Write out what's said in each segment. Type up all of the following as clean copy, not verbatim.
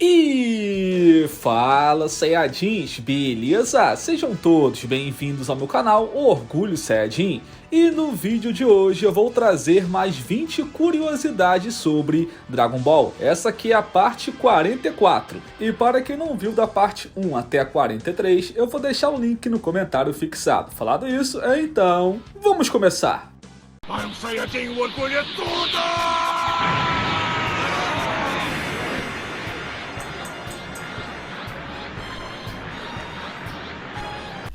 E fala, Saiyajins, beleza? Sejam todos bem-vindos ao meu canal Orgulho Saiyajin. E no vídeo de hoje eu vou trazer mais 20 curiosidades sobre Dragon Ball. Essa aqui é a parte 44. E para quem não viu da parte 1 até a 43, eu vou deixar o link no comentário fixado. Falado isso, então vamos começar! I'm Saiyajin, o orgulho é tudo!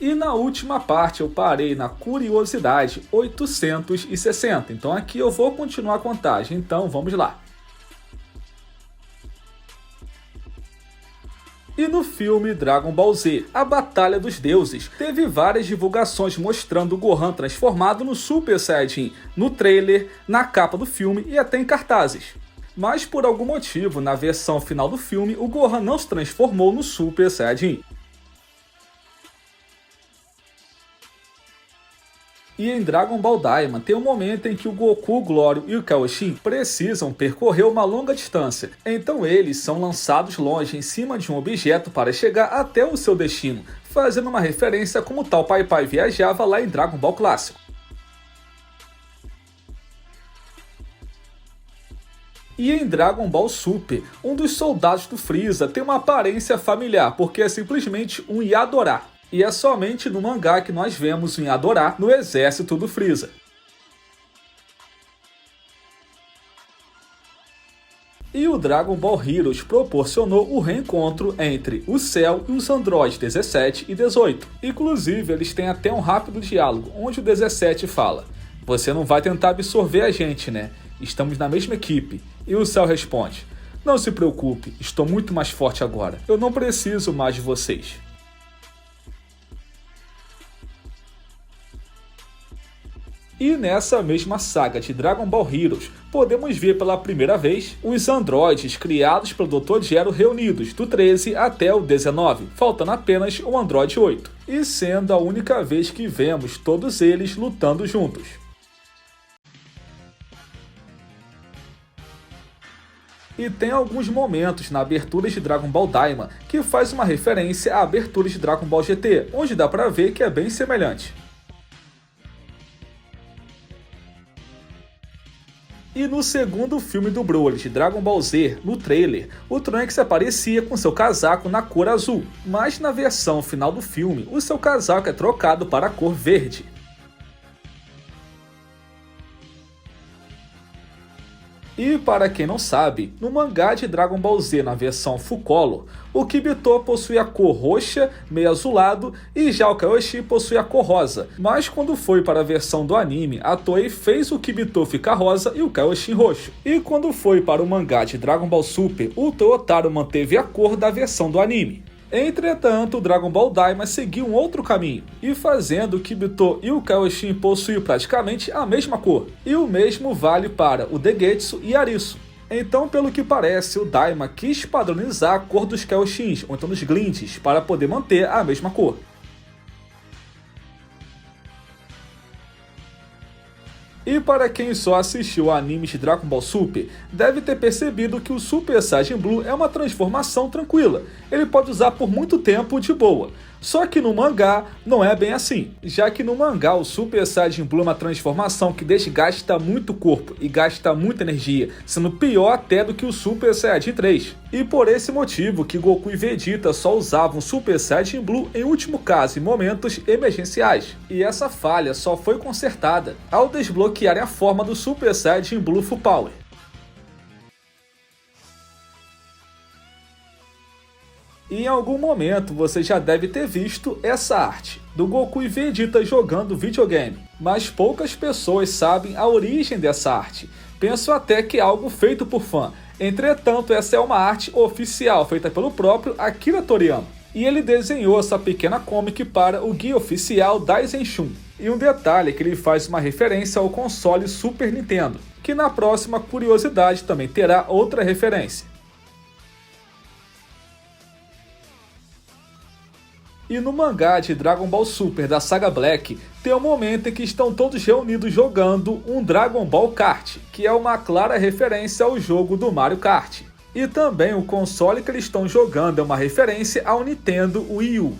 E na última parte eu parei na curiosidade 860, então aqui eu vou continuar a contagem, então vamos lá. E no filme Dragon Ball Z, A Batalha dos Deuses, teve várias divulgações mostrando o Gohan transformado no Super Saiyajin, no trailer, na capa do filme e até em cartazes. Mas por algum motivo, na versão final do filme, o Gohan não se transformou no Super Saiyajin. E em Dragon Ball Daima tem um momento em que o Goku, o Glório e o Kaioshin precisam percorrer uma longa distância, então eles são lançados longe em cima de um objeto para chegar até o seu destino, fazendo uma referência a como tal Pai Pai viajava lá em Dragon Ball Clássico. E em Dragon Ball Super, um dos soldados do Freeza tem uma aparência familiar, porque é simplesmente um Yadorá. E é somente no mangá que nós vemos o Yadorá no exército do Freeza. E o Dragon Ball Heroes proporcionou o reencontro entre o Cell e os androides 17 e 18. Inclusive, eles têm até um rápido diálogo, onde o 17 fala: "Você não vai tentar absorver a gente, né? Estamos na mesma equipe." E o Cell responde: "Não se preocupe, estou muito mais forte agora. Eu não preciso mais de vocês." E nessa mesma saga de Dragon Ball Heroes, podemos ver pela primeira vez os androides criados pelo Dr. Gero reunidos, do 13 até o 19, faltando apenas o Android 8, e sendo a única vez que vemos todos eles lutando juntos. E tem alguns momentos na abertura de Dragon Ball Daima que faz uma referência à abertura de Dragon Ball GT, onde dá pra ver que é bem semelhante. E no segundo filme do Broly de Dragon Ball Z, no trailer, o Trunks aparecia com seu casaco na cor azul, mas na versão final do filme, o seu casaco é trocado para a cor verde. E para quem não sabe, no mangá de Dragon Ball Z na versão Full Color, o Kibito possui a cor roxa, meio azulado, e já o Kaioshin possui a cor rosa. Mas quando foi para a versão do anime, a Toei fez o Kibito ficar rosa e o Kaioshin roxo. E quando foi para o mangá de Dragon Ball Super, o Toyotaro manteve a cor da versão do anime. Entretanto, o Dragon Ball Daima seguiu um outro caminho, e fazendo o Kibito e o Kaioshin possuir praticamente a mesma cor. E o mesmo vale para o Degetsu e Arisu. Então, pelo que parece, o Daima quis padronizar a cor dos Kaioshins, ou então dos Glints, para poder manter a mesma cor. E para quem só assistiu a animes de Dragon Ball Super, deve ter percebido que o Super Saiyajin Blue é uma transformação tranquila. Ele pode usar por muito tempo de boa. Só que no mangá não é bem assim, já que no mangá o Super Saiyajin Blue é uma transformação que desgasta muito o corpo e gasta muita energia, sendo pior até do que o Super Saiyajin 3. E por esse motivo que Goku e Vegeta só usavam Super Saiyajin Blue em último caso, em momentos emergenciais. E essa falha só foi consertada ao desbloquearem a forma do Super Saiyajin Blue Full Power. E em algum momento você já deve ter visto essa arte, do Goku e Vegeta jogando videogame. Mas poucas pessoas sabem a origem dessa arte. Penso até que é algo feito por fã. Entretanto, essa é uma arte oficial, feita pelo próprio Akira Toriyama. E ele desenhou essa pequena comic para o guia oficial Daisen Shun. E um detalhe é que ele faz uma referência ao console Super Nintendo, que na próxima curiosidade também terá outra referência. E no mangá de Dragon Ball Super da saga Black, tem um momento em que estão todos reunidos jogando um Dragon Ball Kart, que é uma clara referência ao jogo do Mario Kart. E também o console que eles estão jogando é uma referência ao Nintendo Wii U.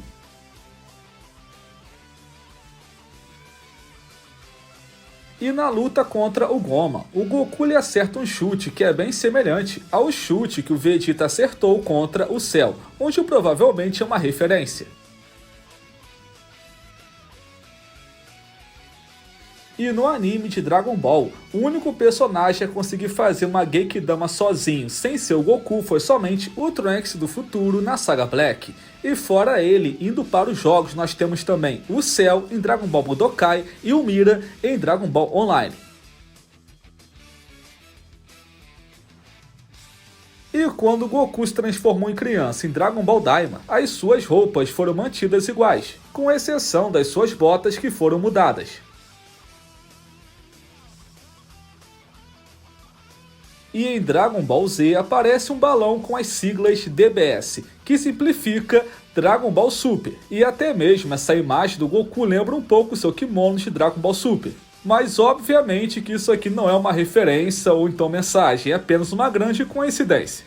E na luta contra o Goma, o Goku lhe acerta um chute que é bem semelhante ao chute que o Vegeta acertou contra o Cell, onde provavelmente é uma referência. E no anime de Dragon Ball, o único personagem a conseguir fazer uma Genkidama sozinho, sem ser o Goku, foi somente o Trunks do futuro na saga Black. E fora ele, indo para os jogos, nós temos também o Cell em Dragon Ball Budokai e o Mira em Dragon Ball Online. E quando o Goku se transformou em criança em Dragon Ball Daima, as suas roupas foram mantidas iguais, com exceção das suas botas que foram mudadas. E em Dragon Ball Z aparece um balão com as siglas DBS, que simplifica Dragon Ball Super. E até mesmo essa imagem do Goku lembra um pouco o seu kimono de Dragon Ball Super. Mas obviamente que isso aqui não é uma referência ou então mensagem, é apenas uma grande coincidência.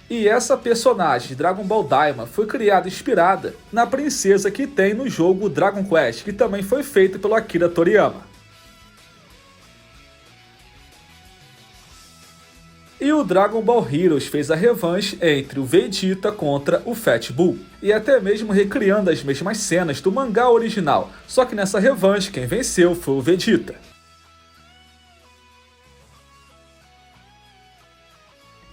E essa personagem de Dragon Ball Daima foi criada inspirada na princesa que tem no jogo Dragon Quest, que também foi feito pelo Akira Toriyama. E o Dragon Ball Heroes fez a revanche entre o Vegeta contra o Fat Bull, e até mesmo recriando as mesmas cenas do mangá original, só que nessa revanche quem venceu foi o Vegeta.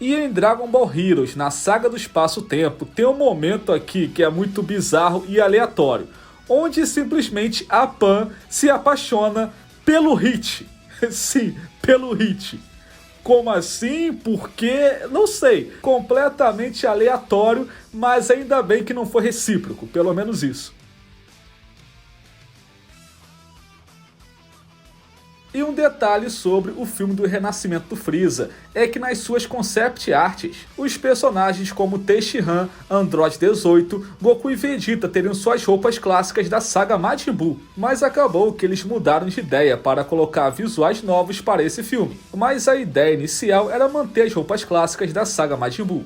E em Dragon Ball Heroes, na saga do espaço-tempo, tem um momento aqui que é muito bizarro e aleatório, onde simplesmente a Pan se apaixona pelo Hit. Sim, pelo Hit. Como assim? Por quê? Não sei. Completamente aleatório, mas ainda bem que não foi recíproco, pelo menos isso. E um detalhe sobre o filme do renascimento do Freeza é que nas suas concept arts, os personagens como Tenshinhan, Android 18, Goku e Vegeta teriam suas roupas clássicas da saga Majin Buu, mas acabou que eles mudaram de ideia para colocar visuais novos para esse filme. Mas a ideia inicial era manter as roupas clássicas da saga Majin Buu.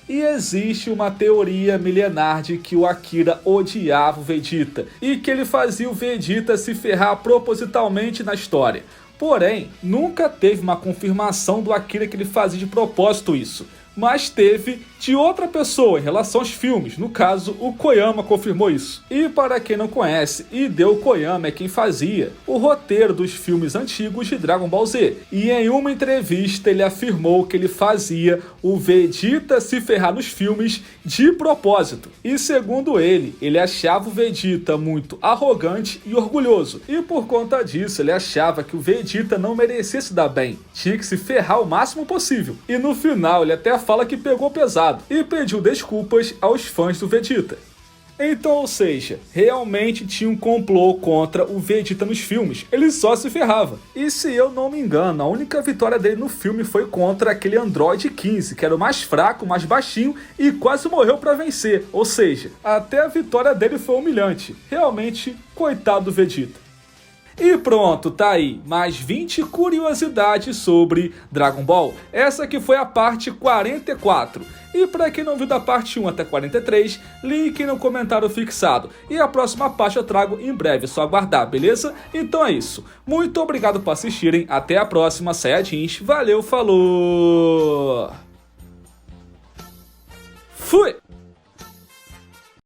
E existe uma teoria milenar de que o Akira odiava o Vegeta e que ele fazia o Vegeta se ferrar propositalmente na história. Porém, nunca teve uma confirmação do Akira que ele fazia de propósito isso, mas teve de outra pessoa em relação aos filmes, no caso o Koyama confirmou isso. E para quem não conhece, Hideo Koyama é quem fazia o roteiro dos filmes antigos de Dragon Ball Z, e em uma entrevista ele afirmou que ele fazia o Vegeta se ferrar nos filmes de propósito. E segundo ele achava o Vegeta muito arrogante e orgulhoso, e por conta disso ele achava que o Vegeta não merecia se dar bem, tinha que se ferrar o máximo possível. E no final ele até fala que pegou pesado e pediu desculpas aos fãs do Vegeta. Então, ou seja, realmente tinha um complô contra o Vegeta nos filmes, ele só se ferrava. E se eu não me engano, a única vitória dele no filme foi contra aquele Android 15, que era o mais fraco, mais baixinho e quase morreu para vencer. Ou seja, até a vitória dele foi humilhante. Realmente, coitado do Vegeta. E pronto, tá aí, mais 20 curiosidades sobre Dragon Ball. Essa aqui foi a parte 44. E para quem não viu da parte 1 até 43, link no comentário fixado. E a próxima parte eu trago em breve, é só aguardar, beleza? Então é isso. Muito obrigado por assistirem, até a próxima, Saiyajins, valeu, falou! Fui!